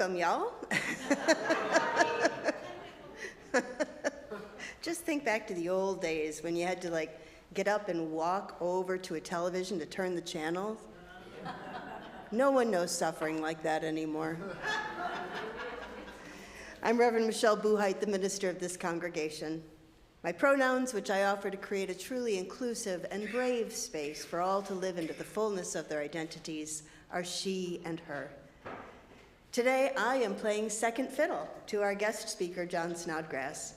welcome, y'all. Just think back to the old days when you had to get up and walk over to a television to turn the channels. No one knows suffering like that anymore. I'm Reverend Michelle Buhite, the minister of this congregation. My pronouns, which I offer to create a truly inclusive and brave space for all to live into the fullness of their identities, are she and her. Today, I am playing second fiddle to our guest speaker, John Snodgrass.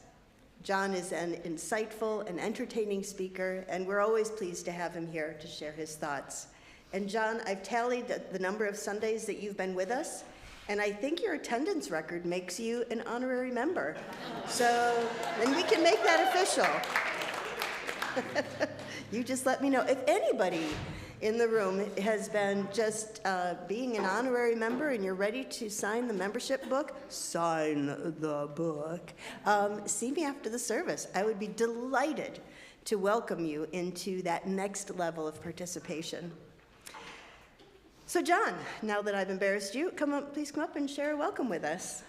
John is an insightful and entertaining speaker, and we're always pleased to have him here to share his thoughts. And John, I've tallied the number of Sundays that you've been with us, and I think your attendance record makes you an honorary member. So then we can make that official. You just let me know. If anybody in the room has been just being an honorary member and you're ready to sign the membership book, sign the book. See me after the service. I would be delighted to welcome you into that next level of participation. So John, now that I've embarrassed you, please come up and share a welcome with us.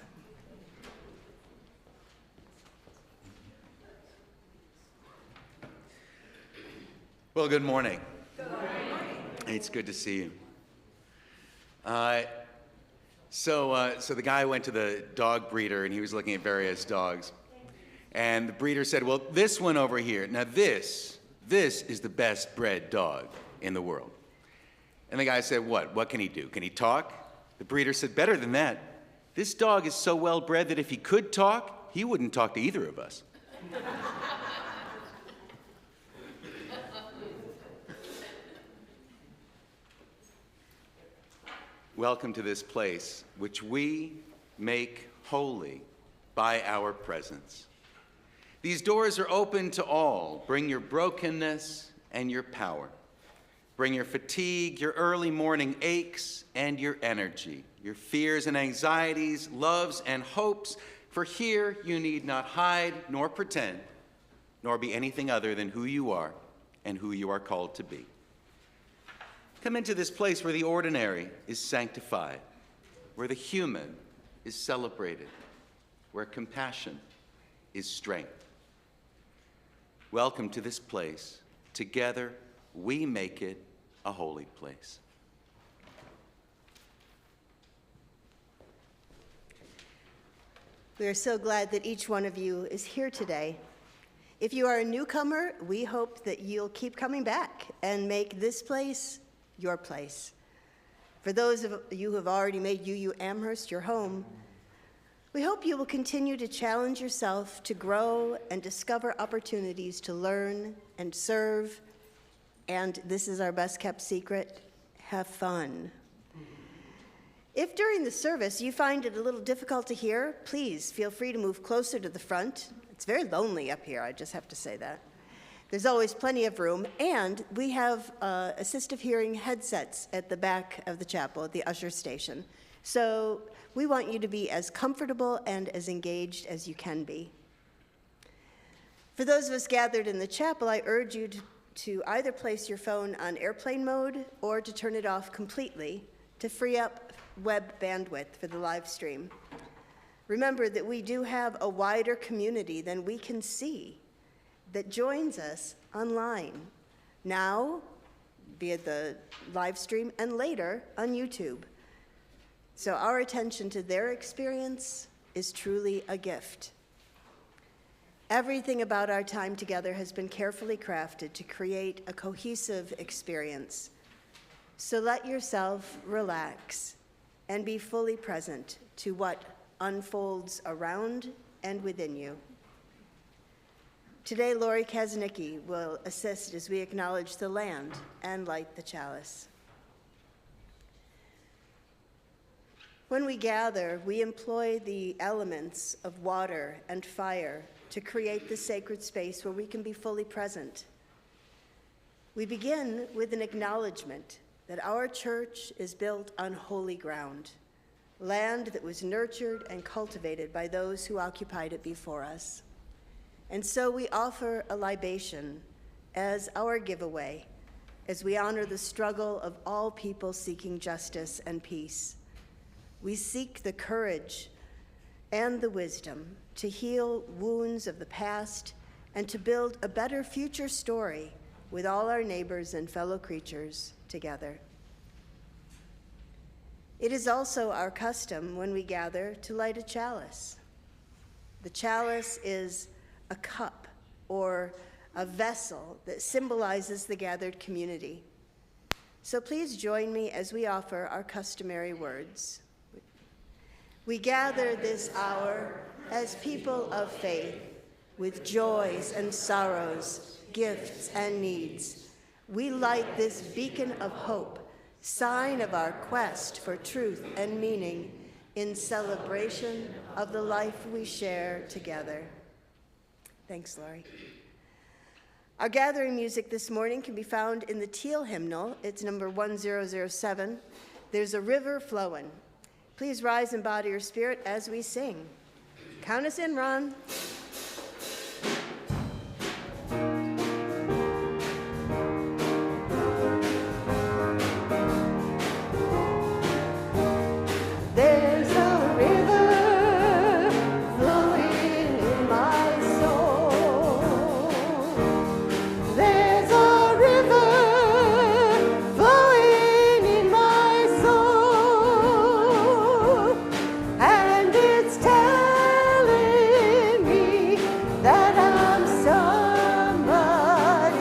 Well, good morning. Good morning. It's good to see you. So the guy went to the dog breeder and he was looking at various dogs. And the breeder said, well, this one over here, now this is the best bred dog in the world. And the guy said, what can he do? Can he talk? The breeder said, better than that. This dog is so well bred that if he could talk, he wouldn't talk to either of us. Welcome to this place, which we make holy by our presence. These doors are open to all. Bring your brokenness and your power. Bring your fatigue, your early morning aches, and your energy, your fears and anxieties, loves and hopes, for here you need not hide nor pretend, nor be anything other than who you are and who you are called to be. Come into this place where the ordinary is sanctified, where the human is celebrated, where compassion is strength. Welcome to this place. Together, we make it a holy place. We are so glad that each one of you is here today. If you are a newcomer, we hope that you'll keep coming back and make this place your place. For those of you who have already made UU Amherst your home, we hope you will continue to challenge yourself to grow and discover opportunities to learn and serve, and this is our best kept secret, have fun. If during the service you find it a little difficult to hear, please feel free to move closer to the front. It's very lonely up here, I just have to say that. There's always plenty of room, and we have assistive hearing headsets at the back of the chapel at the usher station. So we want you to be as comfortable and as engaged as you can be. For those of us gathered in the chapel, I urge you to either place your phone on airplane mode or to turn it off completely to free up web bandwidth for the live stream. Remember that we do have a wider community than we can see that joins us online, now via the live stream and later on YouTube. So our attention to their experience is truly a gift. Everything about our time together has been carefully crafted to create a cohesive experience. So let yourself relax and be fully present to what unfolds around and within you. Today, Lori Kaznicki will assist as we acknowledge the land and light the chalice. When we gather, we employ the elements of water and fire to create the sacred space where we can be fully present. We begin with an acknowledgement that our church is built on holy ground, land that was nurtured and cultivated by those who occupied it before us. And so we offer a libation as our giveaway, as we honor the struggle of all people seeking justice and peace. We seek the courage and the wisdom to heal wounds of the past and to build a better future story with all our neighbors and fellow creatures together. It is also our custom when we gather to light a chalice. The chalice is a cup or a vessel that symbolizes the gathered community. So please join me as we offer our customary words. We gather this hour as people of faith, with joys and sorrows, gifts and needs. We light this beacon of hope, sign of our quest for truth and meaning in celebration of the life we share together. Thanks, Laurie. Our gathering music this morning can be found in the Teal hymnal. It's number 1007. There's a river flowing. Please rise and bow to your spirit as we sing. Count us in, Ron. There's a river flowing in my soul. There's a river flowing in my soul, and it's telling me that I'm somebody.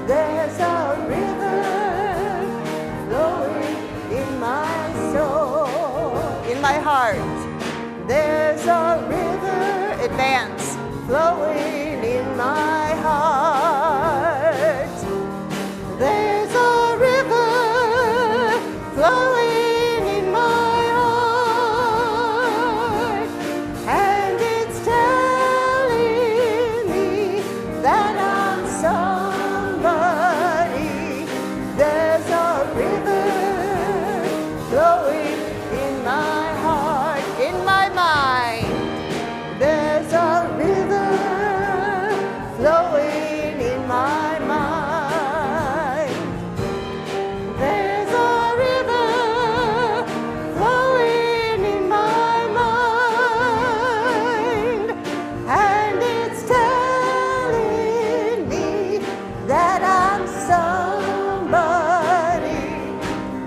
There's a river flowing in my soul, in my heart. There's a river, advance, flowing in my heart. There's a river flowing in my heart, and it's telling me that I'm somebody. There's a river flowing in my heart, in my mind. There's a river flowing in my mind. There's a river flowing in my mind, and it's telling me that I'm somebody.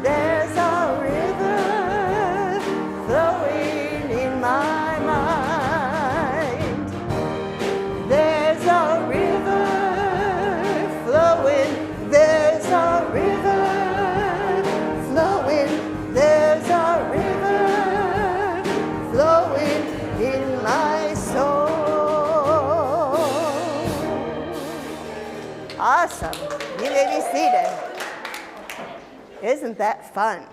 There's a river flowing in my mind. There's a river flowing. There's a river flowing. There's a river flowing in my soul. Awesome. You may be seated. Isn't that fun?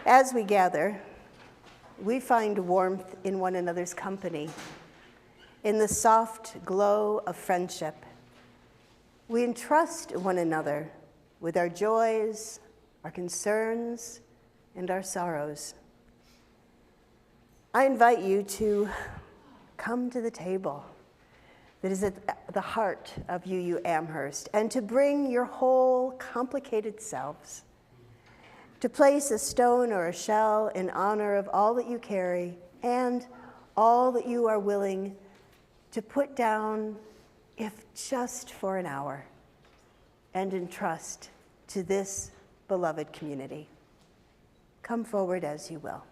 As we gather, we find warmth in one another's company, in the soft glow of friendship. We entrust one another with our joys, our concerns, and our sorrows. I invite you to come to the table that is at the heart of UU Amherst, and to bring your whole complicated selves, to place a stone or a shell in honor of all that you carry and all that you are willing to put down, if just for an hour, and entrust to this beloved community. Come forward as you will.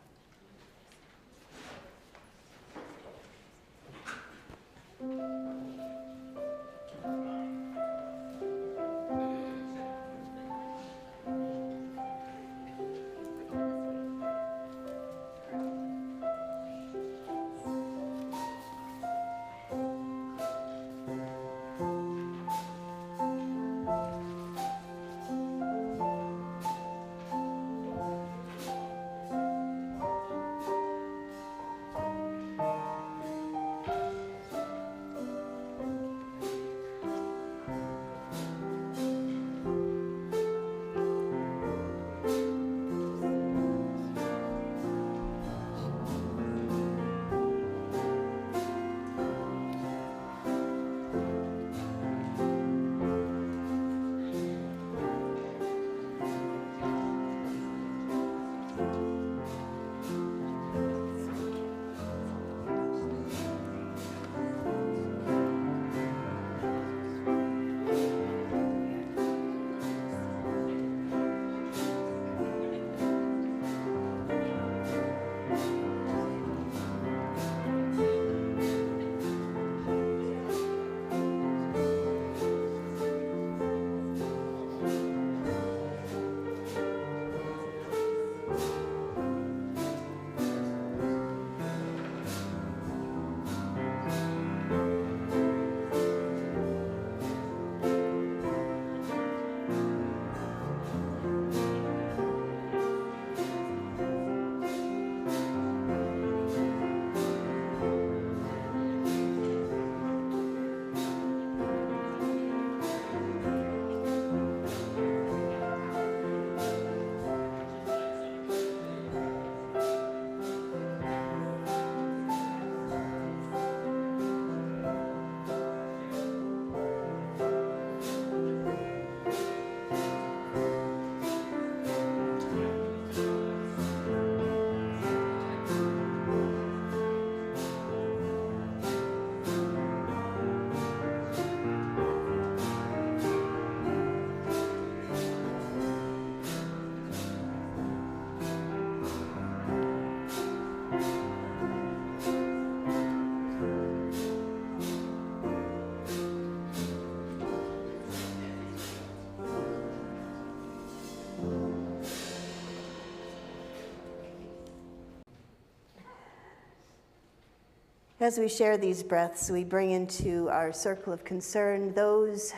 As we share these breaths, we bring into our circle of concern those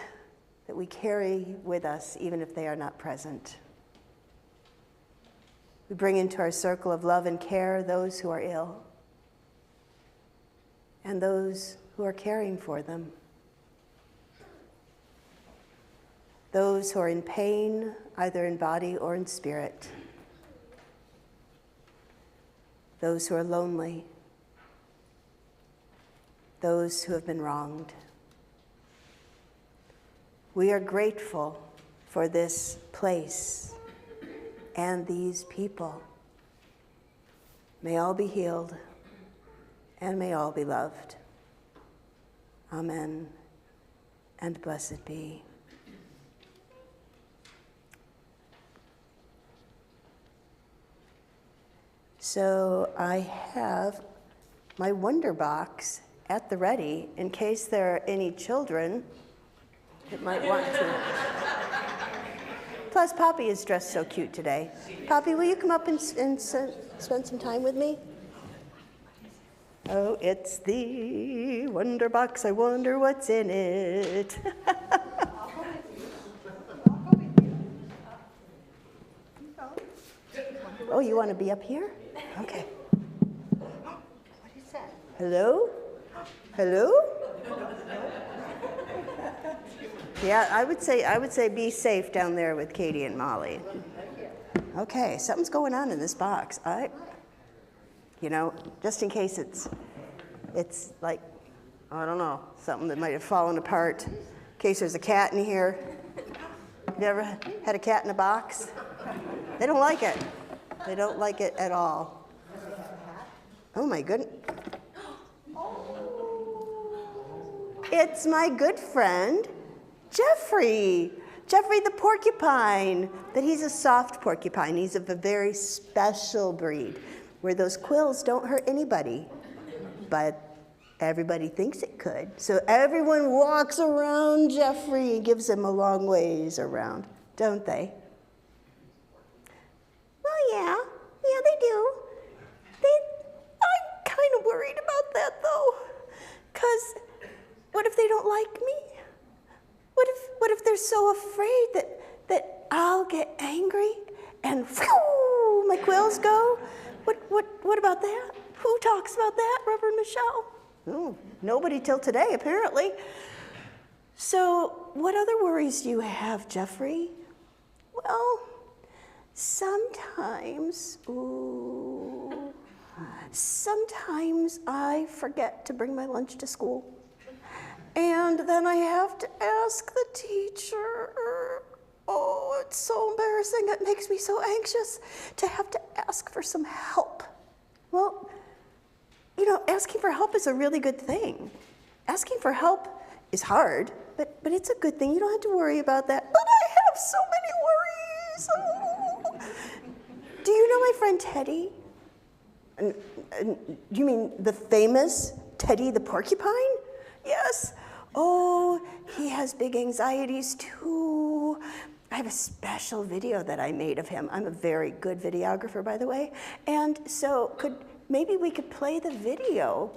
that we carry with us, even if they are not present. We bring into our circle of love and care those who are ill and those who are caring for them. Those who are in pain, either in body or in spirit. Those who are lonely. Those who have been wronged. We are grateful for this place and these people. May all be healed and may all be loved. Amen and blessed be. So I have my Wonder Box at the ready in case there are any children that might want to. Plus, Poppy is dressed so cute today. Poppy, will you come up and spend some time with me? Oh, it's the Wonder Box. I wonder what's in it. Oh, you want to be up here? Okay. What is that? Hello? Hello? Yeah, I would say be safe down there with Katie and Molly. Okay, something's going on in this box. Just in case it's like, I don't know, something that might have fallen apart. In case there's a cat in here. You ever had a cat in a box? They don't like it. They don't like it at all. Oh my goodness. It's my good friend, Jeffrey. Jeffrey the porcupine. But he's a soft porcupine. He's of a very special breed where those quills don't hurt anybody. But everybody thinks it could. So everyone walks around Jeffrey and gives him a long ways around, don't they? Well, yeah, they do. I'm kind of worried about that, though, because what if they don't like me? What if they're so afraid that I'll get angry and whew, my quills go? What about that? Who talks about that, Reverend Michelle? Oh, nobody till today, apparently. So, what other worries do you have, Jeffrey? Well, sometimes I forget to bring my lunch to school. And then I have to ask the teacher. Oh, it's so embarrassing. It makes me so anxious to have to ask for some help. Well, asking for help is a really good thing. Asking for help is hard, but it's a good thing. You don't have to worry about that. But I have so many worries. Oh. Do you know my friend Teddy? You mean the famous Teddy the porcupine? Yes. Oh, he has big anxieties too. I have a special video that I made of him. I'm a very good videographer, by the way. And so maybe we could play the video.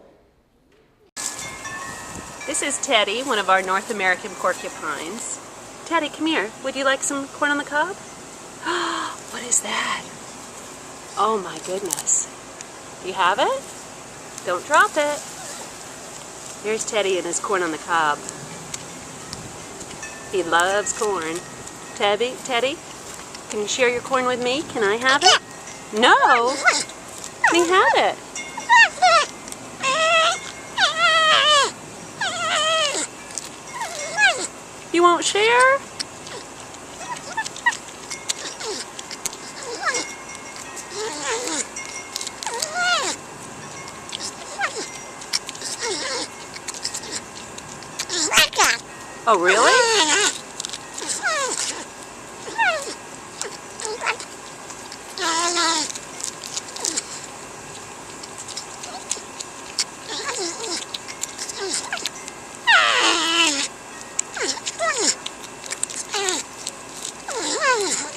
This is Teddy, one of our North American porcupines. Teddy, come here. Would you like some corn on the cob? What is that? Oh my goodness. You have it? Don't drop it. Here's Teddy and his corn on the cob. He loves corn. Teddy, can you share your corn with me? Can I have it? No. Let me have it. You won't share? Oh, really?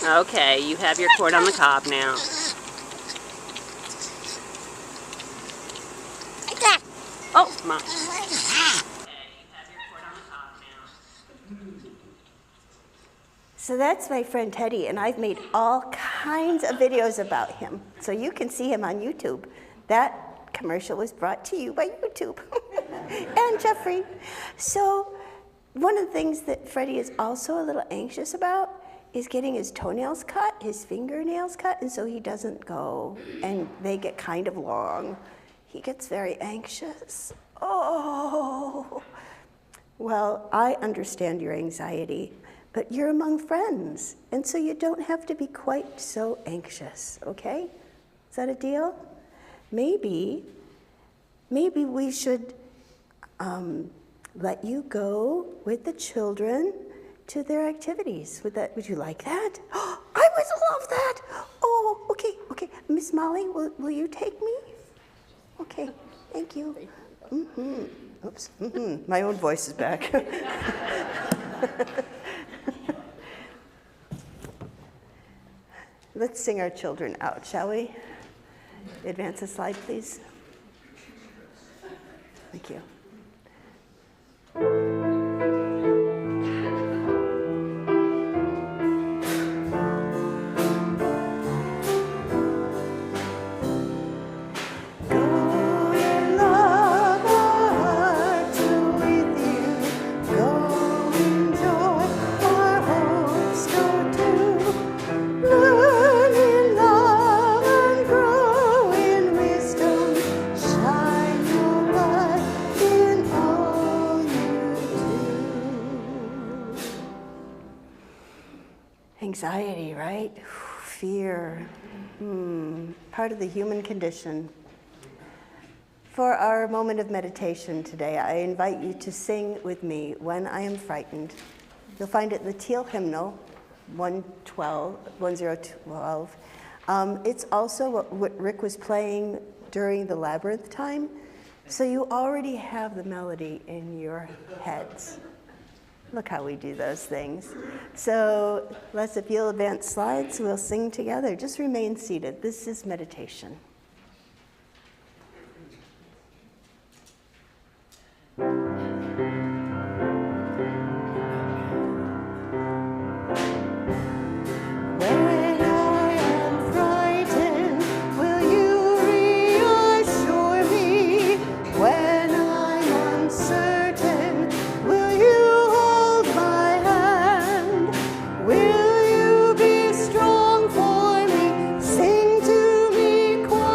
Okay, you have your corn on the cob now. Oh, my. So that's my friend Teddy, and I've made all kinds of videos about him. So you can see him on YouTube. That commercial was brought to you by YouTube. And Jeffrey. So one of the things that Freddie is also a little anxious about is getting his toenails cut, his fingernails cut, and so he doesn't go, and they get kind of long. He gets very anxious. Oh. Well, I understand your anxiety, but you're among friends, and so you don't have to be quite so anxious, okay? Is that a deal? Maybe we should let you go with the children to their activities. Would you like that? Oh, I would love that. Oh, okay. Miss Molly, will you take me? Okay, thank you. Oops, my own voice is back. Let's sing our children out, shall we? Advance a slide, please. Thank you. Anxiety, right? Fear. Part of the human condition. For our moment of meditation today, I invite you to sing with me, When I Am Frightened. You'll find it in the Teal Hymnal, 1012. It's also what Rick was playing during the labyrinth time, so you already have the melody in your heads. Look how we do those things. So if you'll advance slides, we'll sing together. Just remain seated. This is meditation. Will you be strong for me? Sing to me quietly.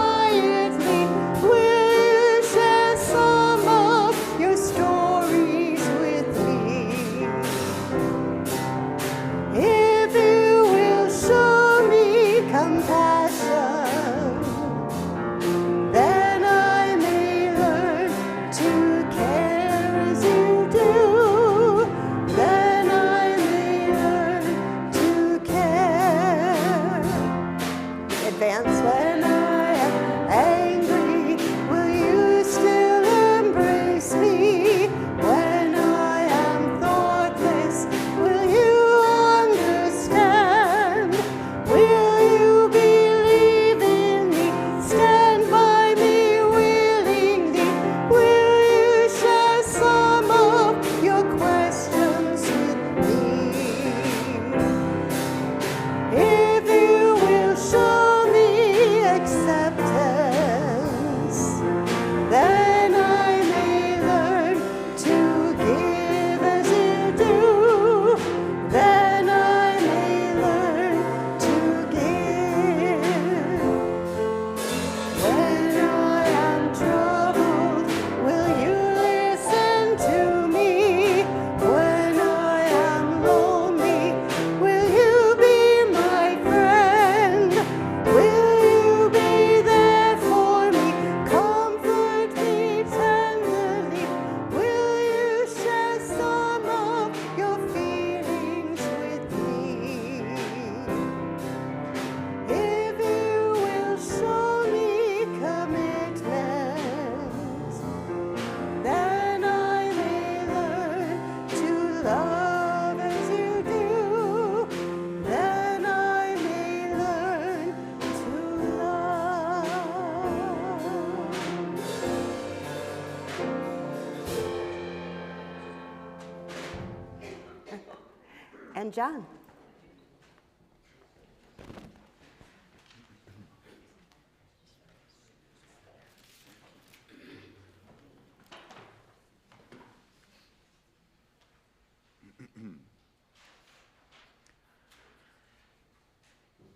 and John.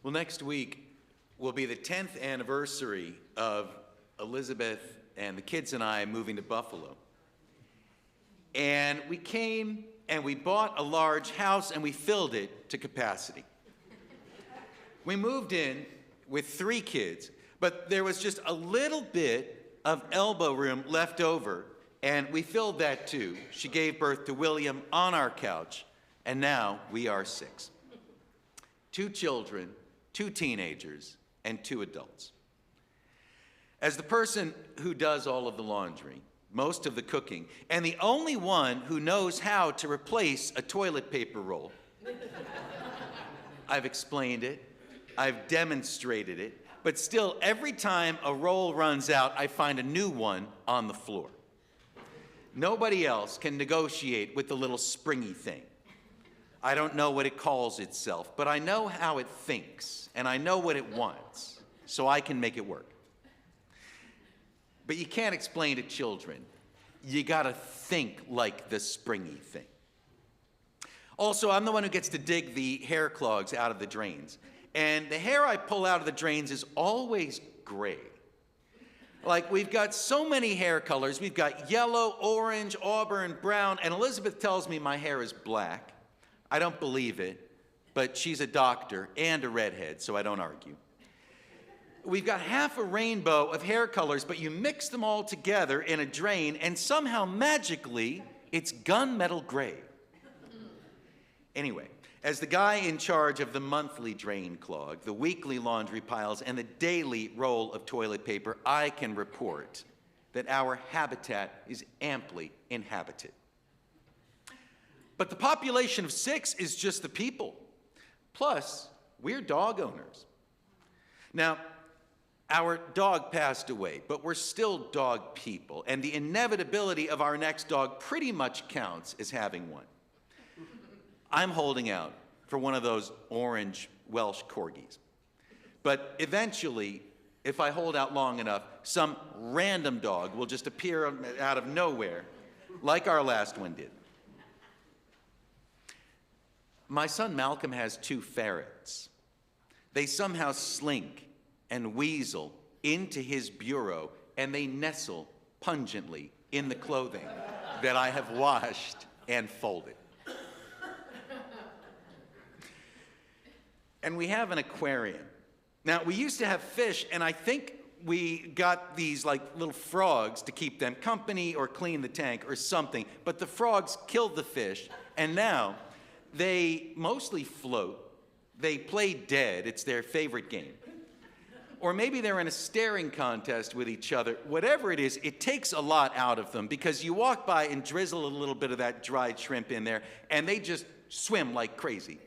Well, next week will be the 10th anniversary of Elizabeth and the kids and I moving to Buffalo. And we came and we bought a large house and we filled it to capacity. We moved in with 3 kids, but there was just a little bit of elbow room left over, and we filled that too. She gave birth to William on our couch, and now we are 6. 2 children, 2 teenagers, and 2 adults. As the person who does all of the laundry, most of the cooking, and the only one who knows how to replace a toilet paper roll, I've explained it, I've demonstrated it, but still every time a roll runs out, I find a new one on the floor. Nobody else can negotiate with the little springy thing. I don't know what it calls itself, but I know how it thinks, and I know what it wants, so I can make it work. But you can't explain to children. You gotta think like the springy thing. Also, I'm the one who gets to dig the hair clogs out of the drains, and the hair I pull out of the drains is always gray. Like, we've got so many hair colors. We've got yellow, orange, auburn, brown, and Elizabeth tells me my hair is black. I don't believe it, but she's a doctor and a redhead, so I don't argue. We've got half a rainbow of hair colors, but you mix them all together in a drain, and somehow, magically, it's gunmetal gray. Anyway, as the guy in charge of the monthly drain clog, the weekly laundry piles, and the daily roll of toilet paper, I can report that our habitat is amply inhabited. But the population of 6 is just the people. Plus, we're dog owners. Now, our dog passed away, but we're still dog people, and the inevitability of our next dog pretty much counts as having one. I'm holding out for one of those orange Welsh corgis. But eventually, if I hold out long enough, some random dog will just appear out of nowhere, like our last one did. My son Malcolm has 2 ferrets. They somehow slink and weasel into his bureau, and they nestle pungently in the clothing that I have washed and folded. And we have an aquarium. Now, we used to have fish, and I think we got these like little frogs to keep them company or clean the tank or something, but the frogs killed the fish, and now they mostly float. They play dead. It's their favorite game. Or maybe they're in a staring contest with each other. Whatever it is, it takes a lot out of them, because you walk by and drizzle a little bit of that dried shrimp in there, and they just swim like crazy.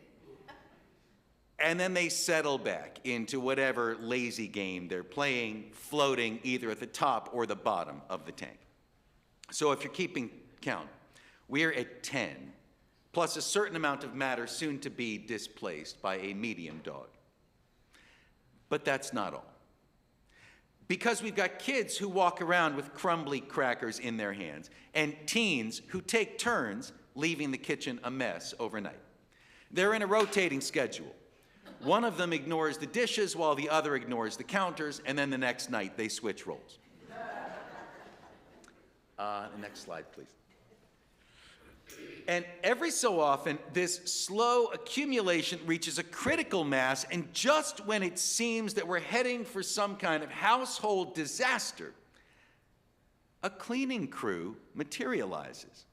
And then they settle back into whatever lazy game they're playing, floating either at the top or the bottom of the tank. So if you're keeping count, we're at 10, plus a certain amount of matter soon to be displaced by a medium dog. But that's not all. Because we've got kids who walk around with crumbly crackers in their hands, and teens who take turns leaving the kitchen a mess overnight. They're in a rotating schedule. One of them ignores the dishes while the other ignores the counters, and then the next night they switch roles. The next slide, please. And every so often, this slow accumulation reaches a critical mass, and just when it seems that we're heading for some kind of household disaster, a cleaning crew materializes.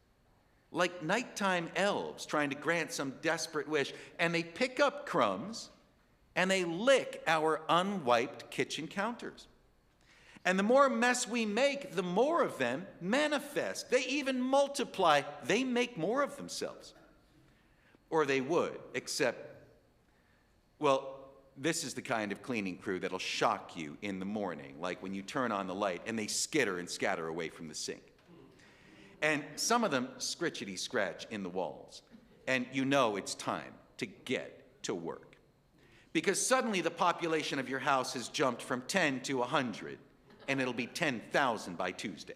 Like nighttime elves trying to grant some desperate wish, and they pick up crumbs, and they lick our unwiped kitchen counters. And the more mess we make, the more of them manifest. They even multiply. They make more of themselves. Or they would, except, well, this is the kind of cleaning crew that'll shock you in the morning, like when you turn on the light and they skitter and scatter away from the sink. And some of them scritchety scratch in the walls. and you know it's time to get to work. Because suddenly the population of your house has jumped from 10 to 100, and it'll be 10,000 by Tuesday.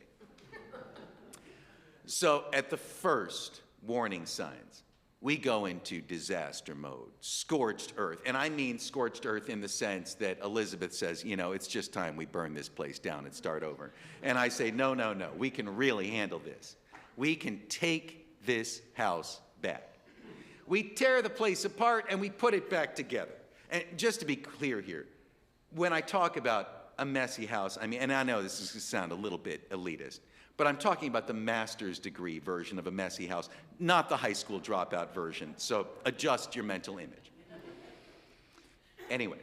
So at the first warning signs, we go into disaster mode, scorched earth. And I mean scorched earth in the sense that Elizabeth says, you know, it's just time we burn this place down and start over. And I say, no, no, no, we can really handle this. We can take this house back. We tear the place apart and we put it back together. And just to be clear here, when I talk about a messy house, I mean, and I know this is going to sound a little bit elitist, but I'm talking about the master's degree version of a messy house, not the high school dropout version. So adjust your mental image. Anyway,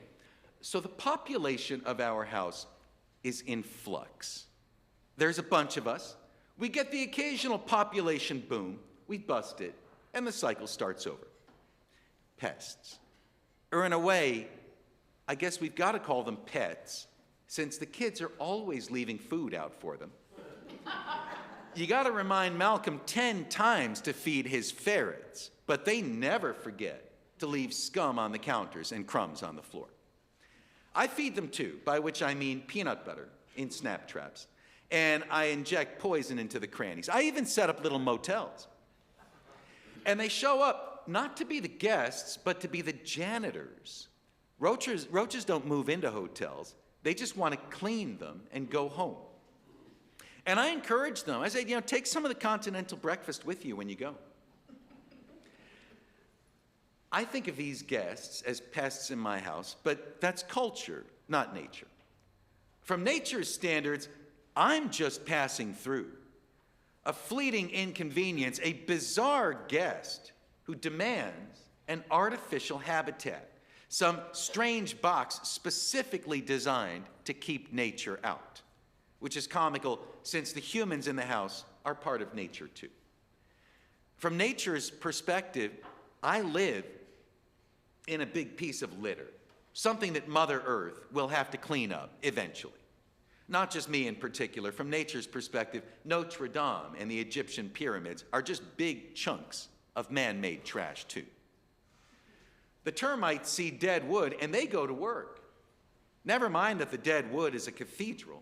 so the population of our house is in flux. There's a bunch of us. We get the occasional population boom. We bust it, and the cycle starts over. Pests. Or in a way, I guess we've got to call them pets, since the kids are always leaving food out for them. You got to remind Malcolm 10 times to feed his ferrets, but they never forget to leave scum on the counters and crumbs on the floor. I feed them too, by which I mean peanut butter in snap traps, and I inject poison into the crannies. I even set up little motels. And they show up not to be the guests, but to be the janitors. Roaches don't move into hotels. They just want to clean them and go home. And I encourage them. I say, you know, take some of the continental breakfast with you when you go. I think of these guests as pests in my house, but that's culture, not nature. From nature's standards, I'm just passing through. A fleeting inconvenience, a bizarre guest who demands an artificial habitat, some strange box specifically designed to keep nature out, which is comical since the humans in the house are part of nature too. From nature's perspective, I live in a big piece of litter, something that Mother Earth will have to clean up eventually. Not just me in particular. From nature's perspective, Notre Dame and the Egyptian pyramids are just big chunks of man-made trash too. The termites see dead wood and they go to work. Never mind that the dead wood is a cathedral.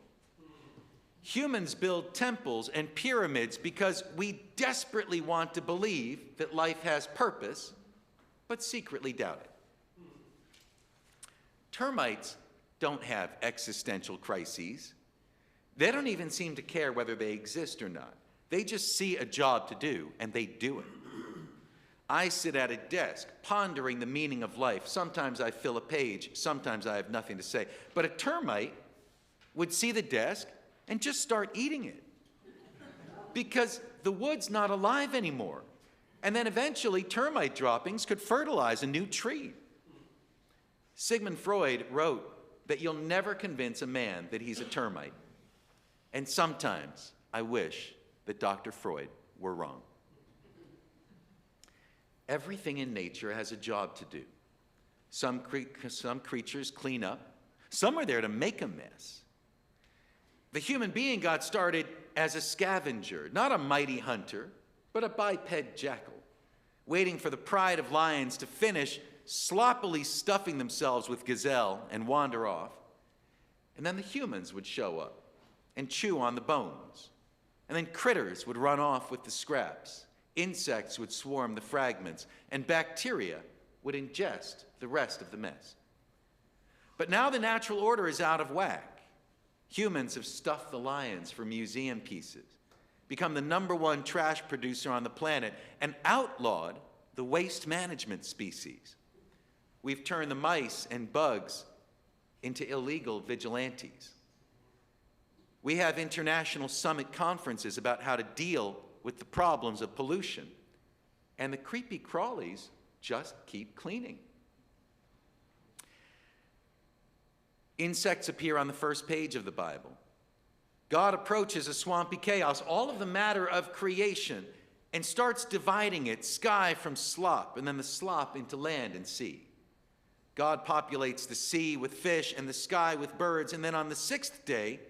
Humans build temples and pyramids because we desperately want to believe that life has purpose, but secretly doubt it. Termites don't have existential crises. They don't even seem to care whether they exist or not. They just see a job to do, and they do it. I sit at a desk, pondering the meaning of life. Sometimes I fill a page, sometimes I have nothing to say. But a termite would see the desk and just start eating it. Because the wood's not alive anymore. And then eventually termite droppings could fertilize a new tree. Sigmund Freud wrote that you'll never convince a man that he's a termite. And sometimes I wish that Dr. Freud were wrong. Everything in nature has a job to do. Some creatures clean up. Some are there to make a mess. The human being got started as a scavenger, not a mighty hunter, but a biped jackal, waiting for the pride of lions to finish sloppily stuffing themselves with gazelle and wander off. And then the humans would show up and chew on the bones. And then critters would run off with the scraps. Insects would swarm the fragments, and bacteria would ingest the rest of the mess. But now the natural order is out of whack. Humans have stuffed the lions for museum pieces, become the #1 trash producer on the planet, and outlawed the waste management species. We've turned the mice and bugs into illegal vigilantes. We have international summit conferences about how to deal with the problems of pollution, and the creepy crawlies just keep cleaning. Insects appear on the first page of the Bible. God approaches a swampy chaos, all of the matter of creation, and starts dividing it, sky from slop, and then the slop into land and sea. God populates the sea with fish and the sky with birds, and then on the 6th day,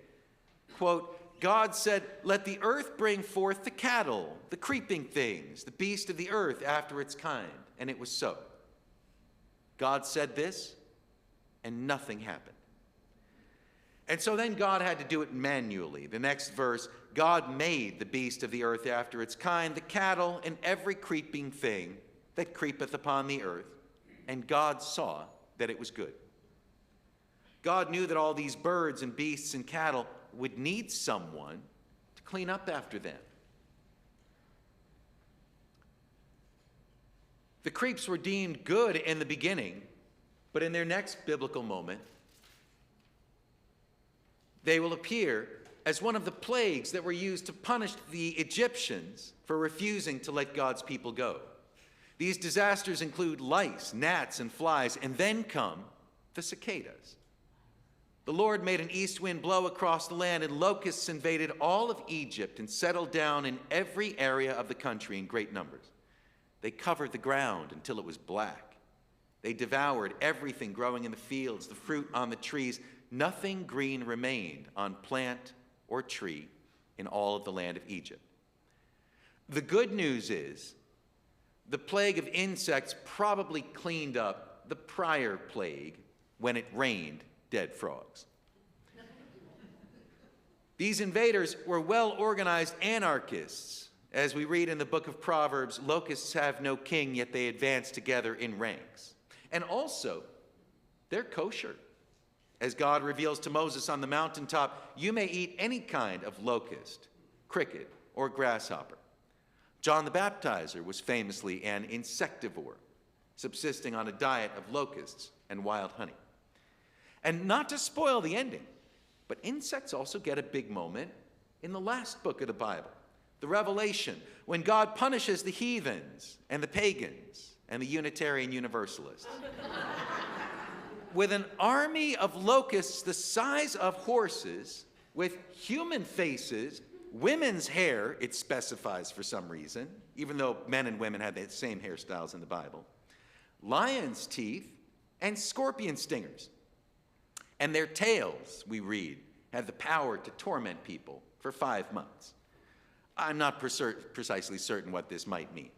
quote, God said, "Let the earth bring forth the cattle, the creeping things, the beast of the earth after its kind." And it was so. God said this, and nothing happened. And so then God had to do it manually. The next verse, God made the beast of the earth after its kind, the cattle, and every creeping thing that creepeth upon the earth. And God saw that it was good. God knew that all these birds and beasts and cattle would need someone to clean up after them. The creeps were deemed good in the beginning, but in their next biblical moment, they will appear as one of the plagues that were used to punish the Egyptians for refusing to let God's people go. These disasters include lice, gnats, and flies, and then come the cicadas. The Lord made an east wind blow across the land, and locusts invaded all of Egypt and settled down in every area of the country in great numbers. They covered the ground until it was black. They devoured everything growing in the fields, the fruit on the trees. Nothing green remained on plant or tree in all of the land of Egypt. The good news is the plague of insects probably cleaned up the prior plague when it rained dead frogs. These invaders were well-organized anarchists. As we read in the book of Proverbs, locusts have no king, yet they advance together in ranks. And also, they're kosher. As God reveals to Moses on the mountaintop, you may eat any kind of locust, cricket, or grasshopper. John the Baptizer was famously an insectivore, subsisting on a diet of locusts and wild honey. And not to spoil the ending, but insects also get a big moment in the last book of the Bible, the Revelation, when God punishes the heathens and the pagans and the Unitarian Universalists. With an army of locusts the size of horses, with human faces, women's hair, it specifies for some reason, even though men and women had the same hairstyles in the Bible, lions' teeth, and scorpion stingers. And their tails, we read, had the power to torment people for 5 months. I'm not precisely certain what this might mean.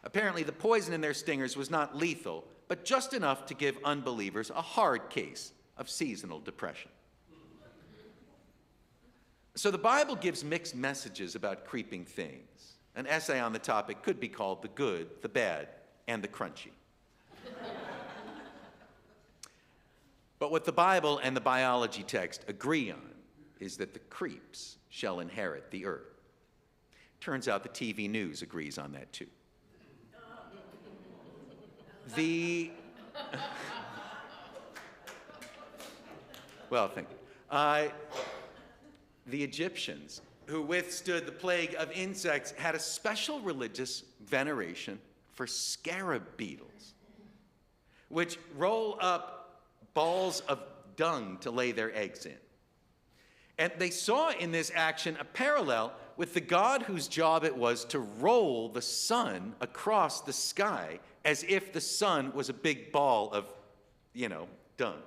Apparently, the poison in their stingers was not lethal, but just enough to give unbelievers a hard case of seasonal depression. So the Bible gives mixed messages about creeping things. An essay on the topic could be called The Good, the Bad, and the Crunchy. But what the Bible and the biology text agree on is that the creeps shall inherit the earth. Turns out the TV news agrees on that too. Well, thank you. The Egyptians, who withstood the plague of insects, had a special religious veneration for scarab beetles, which roll up balls of dung to lay their eggs in. And they saw in this action a parallel with the God whose job it was to roll the sun across the sky as if the sun was a big ball of, dung.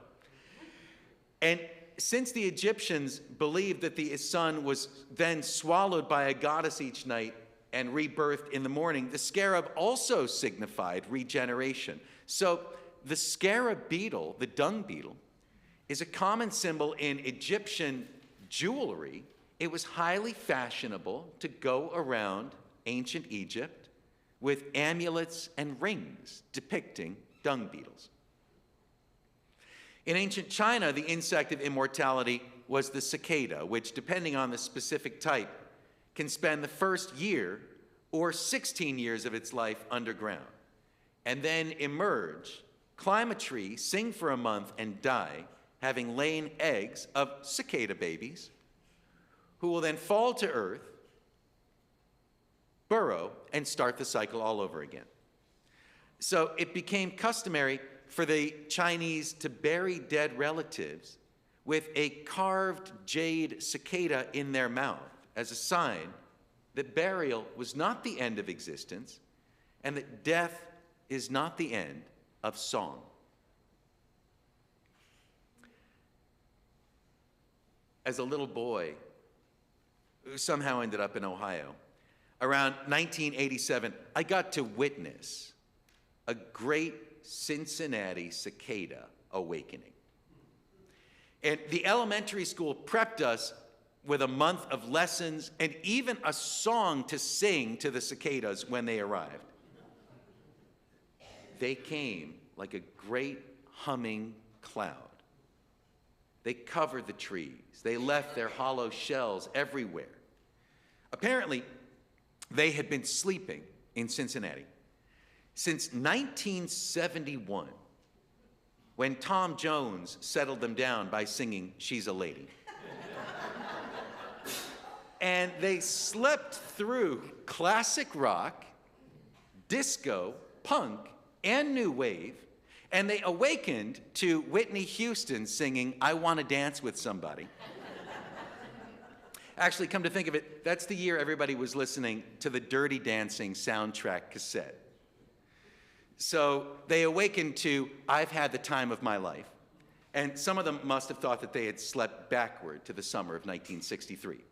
And since the Egyptians believed that the sun was then swallowed by a goddess each night and rebirthed in the morning, the scarab also signified regeneration. So the scarab beetle, the dung beetle, is a common symbol in Egyptian jewelry. It was highly fashionable to go around ancient Egypt with amulets and rings depicting dung beetles. In ancient China, the insect of immortality was the cicada, which, depending on the specific type, can spend the first year or 16 years of its life underground, and then emerge, climb a tree, sing for a month, and die, having laid eggs of cicada babies, who will then fall to earth, burrow, and start the cycle all over again. So it became customary for the Chinese to bury dead relatives with a carved jade cicada in their mouth as a sign that burial was not the end of existence and that death is not the end of song. As a little boy, who somehow ended up in Ohio. Around 1987, I got to witness a great Cincinnati cicada awakening. And the elementary school prepped us with a month of lessons and even a song to sing to the cicadas when they arrived. They came like a great humming cloud. They covered the trees. They left their hollow shells everywhere. Apparently, they had been sleeping in Cincinnati since 1971, when Tom Jones settled them down by singing "She's a Lady." And they slept through classic rock, disco, punk, and new wave, and they awakened to Whitney Houston singing "I Want to Dance with Somebody." Actually, come to think of it, that's the year everybody was listening to the Dirty Dancing soundtrack cassette. So they awakened to "I've Had the Time of My Life," and some of them must have thought that they had slept backward to the summer of 1963.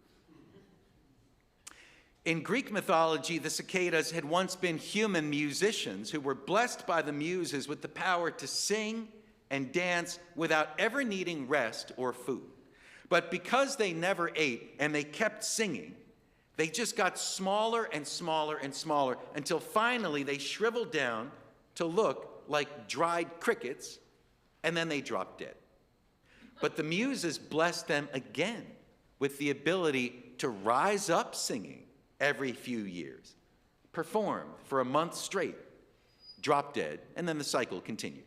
In Greek mythology, the cicadas had once been human musicians who were blessed by the muses with the power to sing and dance without ever needing rest or food. But because they never ate and they kept singing, they just got smaller and smaller and smaller until finally they shriveled down to look like dried crickets, and then they dropped dead. But the muses blessed them again with the ability to rise up singing every few years, performed for a month straight, drop dead, and then the cycle continued.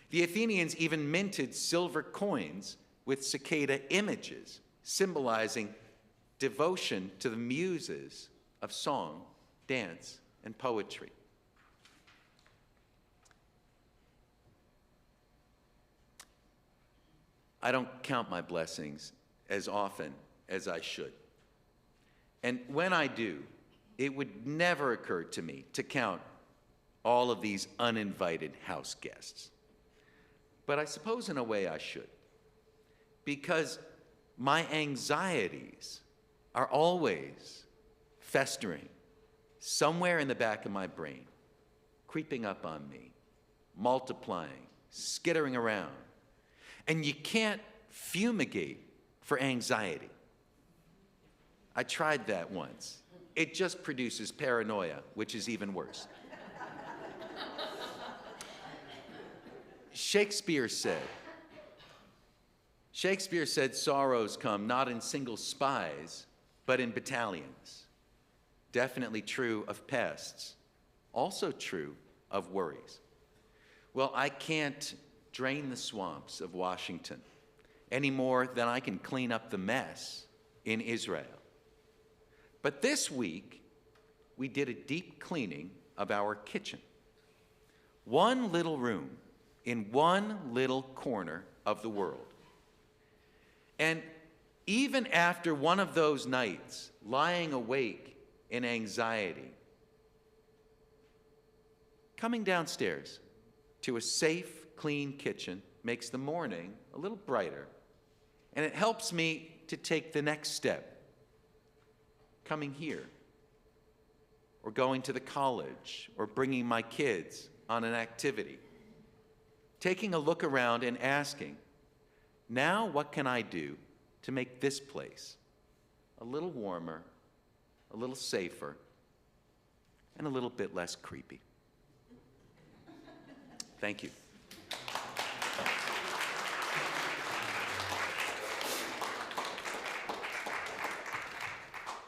The Athenians even minted silver coins with cicada images, symbolizing devotion to the muses of song, dance, and poetry. I don't count my blessings as often as I should. And when I do, it would never occur to me to count all of these uninvited house guests. But I suppose in a way I should, because my anxieties are always festering somewhere in the back of my brain, creeping up on me, multiplying, skittering around. And you can't fumigate for anxiety. I tried that once. It just produces paranoia, which is even worse. Shakespeare said, sorrows come not in single spies, but in battalions. Definitely true of pests, also true of worries. Well, I can't drain the swamps of Washington any more than I can clean up the mess in Israel. But this week, we did a deep cleaning of our kitchen. One little room in one little corner of the world. And even after one of those nights, lying awake in anxiety, coming downstairs to a safe, clean kitchen makes the morning a little brighter, and it helps me to take the next step. Coming here, or going to the college, or bringing my kids on an activity. Taking a look around and asking, now what can I do to make this place a little warmer, a little safer, and a little bit less creepy? Thank you.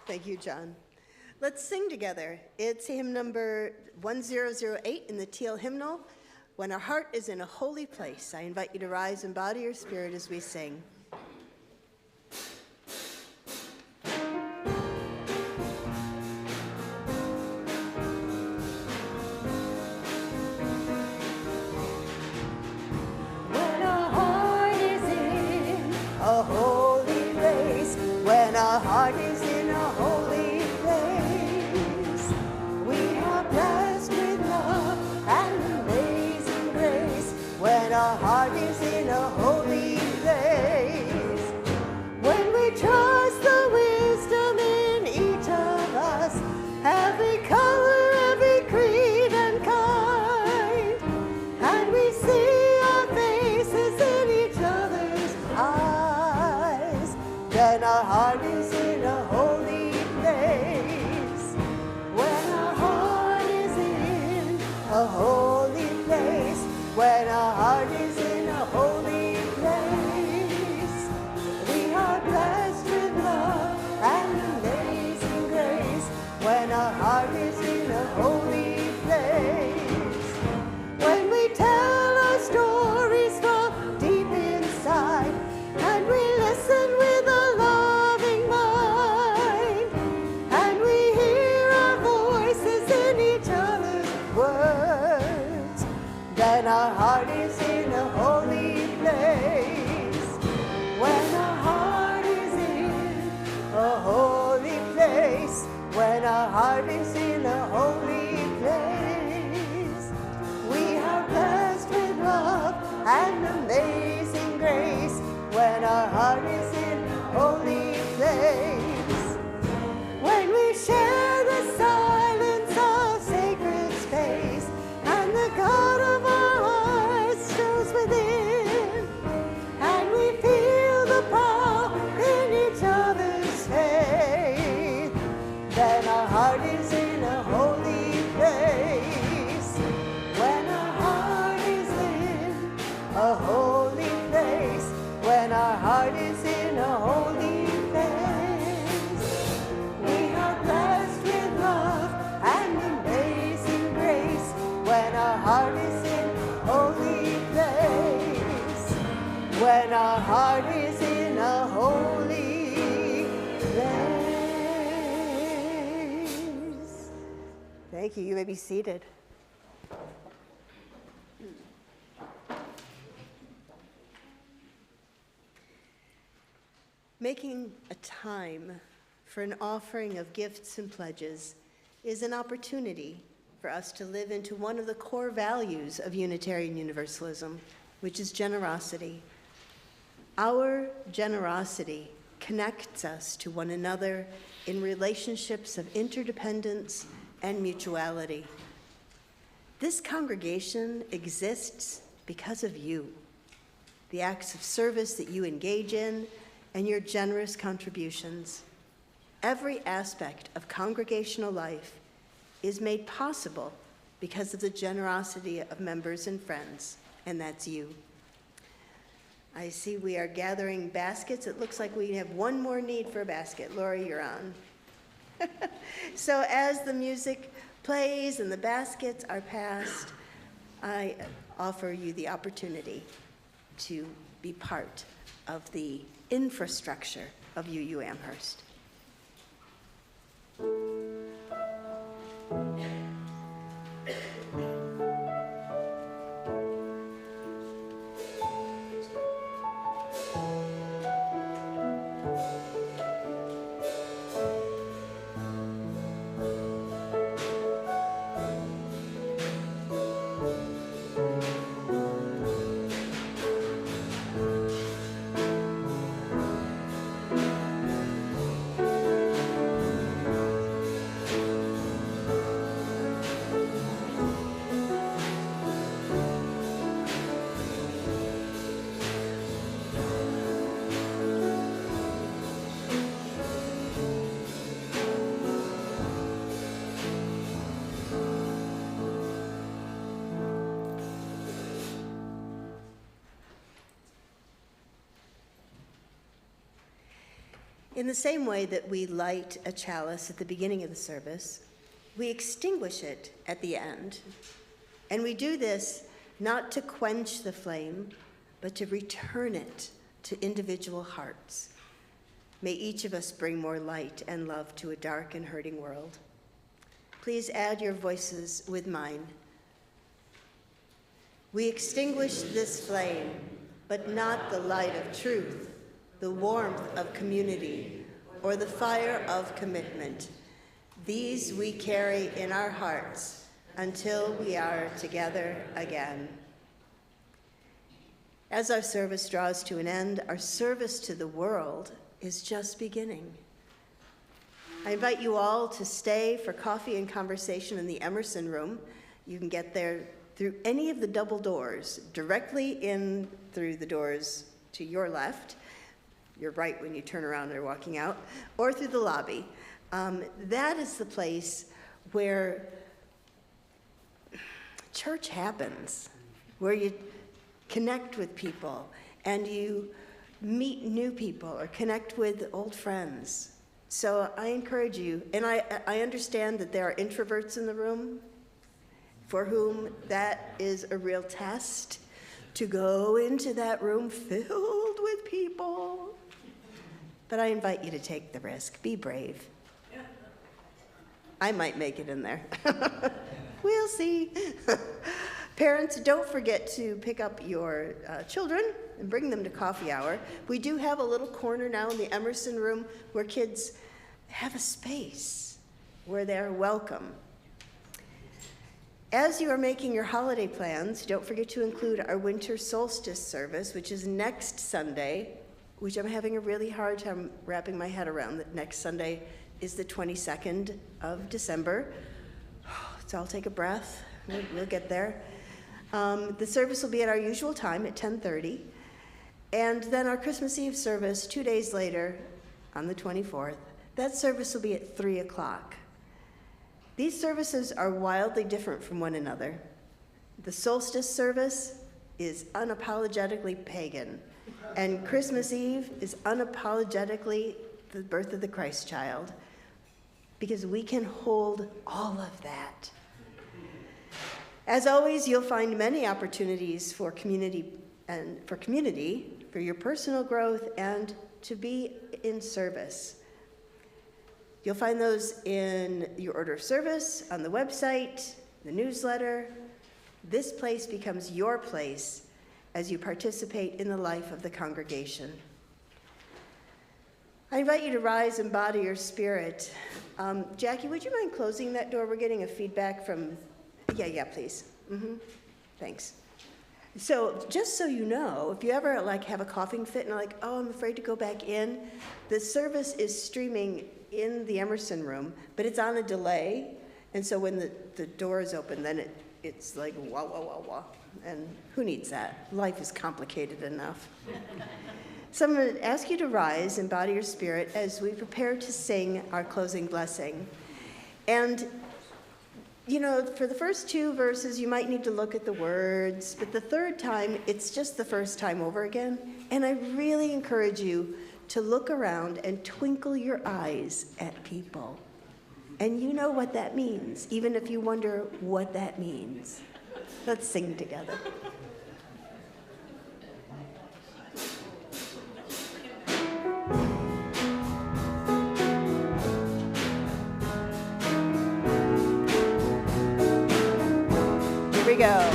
Thank you, John. Let's sing together. It's hymn number 1008 in the Teal hymnal, When Our Heart is in a Holy Place. I invite you to rise in body or spirit as we sing. When our heart is in a holy place, when our heart is in a holy place, we are blessed with love and amazing grace. When our heart is in a holy place. when our heart is in a holy place. We are blessed with love and amazing grace when our heart is in a holy place. When we tell our stories from deep inside and we listen with a loving mind, and we hear our voices in each other's words, then our heart is in a holy place. When our heart is in a holy place, when our heart is in a holy place, we are blessed with love and amazing grace when our heart is in a holy place. When we share the silence of sacred space and the God of our hearts shows within, and we feel the power in each other's faith, then our heart is in a holy place. When our heart is in a holy place, when our heart is in a holy place, we are blessed with love and amazing grace when our heart is in a holy place, when our heart is in a holy place. Thank you. You may be seated. Making a time for an offering of gifts and pledges is an opportunity for us to live into one of the core values of Unitarian Universalism, which is generosity. Our generosity connects us to one another in relationships of interdependence and mutuality. This congregation exists because of you, the acts of service that you engage in, and your generous contributions. Every aspect of congregational life is made possible because of the generosity of members and friends, and that's you. I see we are gathering baskets. It looks like we have one more need for a basket. Lori, you're on. So as the music plays and the baskets are passed, I offer you the opportunity to be part of the infrastructure of UU Amherst. In the same way that we light a chalice at the beginning of the service, we extinguish it at the end. And we do this not to quench the flame, but to return it to individual hearts. May each of us bring more light and love to a dark and hurting world. Please add your voices with mine. We extinguish this flame, but not the light of truth, the warmth of community, or the fire of commitment. These we carry in our hearts until we are together again. As our service draws to an end, our service to the world is just beginning. I invite you all to stay for coffee and conversation in the Emerson Room. You can get there through any of the double doors, directly in through the doors to your left, your right when you turn around and are walking out, or through the lobby. That is the place where church happens. where you connect with people and you meet new people or connect with old friends. So I encourage you, and I understand that there are introverts in the room for whom that is a real test, to go into that room filled with people. But I invite you to take the risk. Be brave. I might make it in there. We'll see. Parents, don't forget to pick up your children and bring them to coffee hour. We do have a little corner now in the Emerson room where kids have a space where they're welcome. As you are making your holiday plans, don't forget to include our winter solstice service, which is next Sunday, which I'm having a really hard time wrapping my head around. That next Sunday is the 22nd of December. So I'll take a breath. We'll get there. The service will be at our usual time at 10:30. And then our Christmas Eve service, 2 days later, on the 24th, that service will be at 3 o'clock. These services are wildly different from one another. The solstice service is unapologetically pagan, and Christmas Eve is unapologetically the birth of the Christ child, because we can hold all of that. As always, you'll find many opportunities for community, for your personal growth, and to be in service. You'll find those in your order of service, on the website, the newsletter. This place becomes your place as you participate in the life of the congregation. I invite you to rise and body your spirit. Jackie, would you mind closing that door? We're getting a feedback from, yeah, please. Thanks. So just so you know, if you ever have a coughing fit and are like, oh, I'm afraid to go back in, the service is streaming in the Emerson room, but it's on a delay. And so when the door is open, then it's like wah, wah, wah, wah. And who needs that? Life is complicated enough. So I'm going to ask you to rise and body your spirit as we prepare to sing our closing blessing. And for the first 2 verses, you might need to look at the words, but the third time, it's just the first time over again. And I really encourage you to look around and twinkle your eyes at people. And you know what that means, even if you wonder what that means. Let's sing together. Here we go.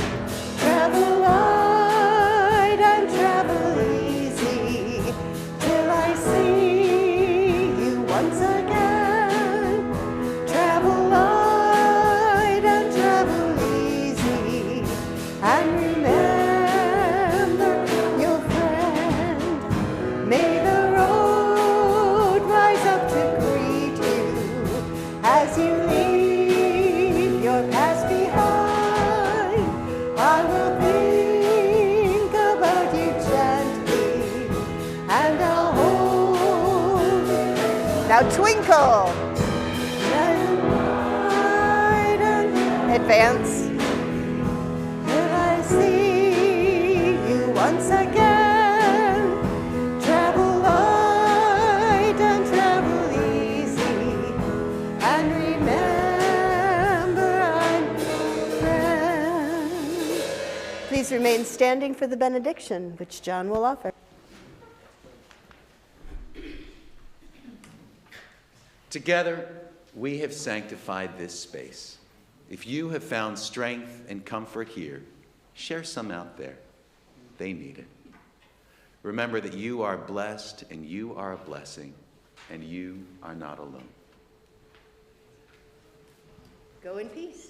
Travel light and travel easy till I see you once again. Travel light and travel easy and remember your friend. May the road rise up to greet you as you leave your past behind. I will think about you gently, and I'll hold you. Now twinkle. Advance. Will I see you once again? Travel light and travel easy, and remember I'm your friend. Please remain standing for the benediction, which John will offer. Together, we have sanctified this space. If you have found strength and comfort here, share some out there. They need it. Remember that you are blessed and you are a blessing, and you are not alone. Go in peace.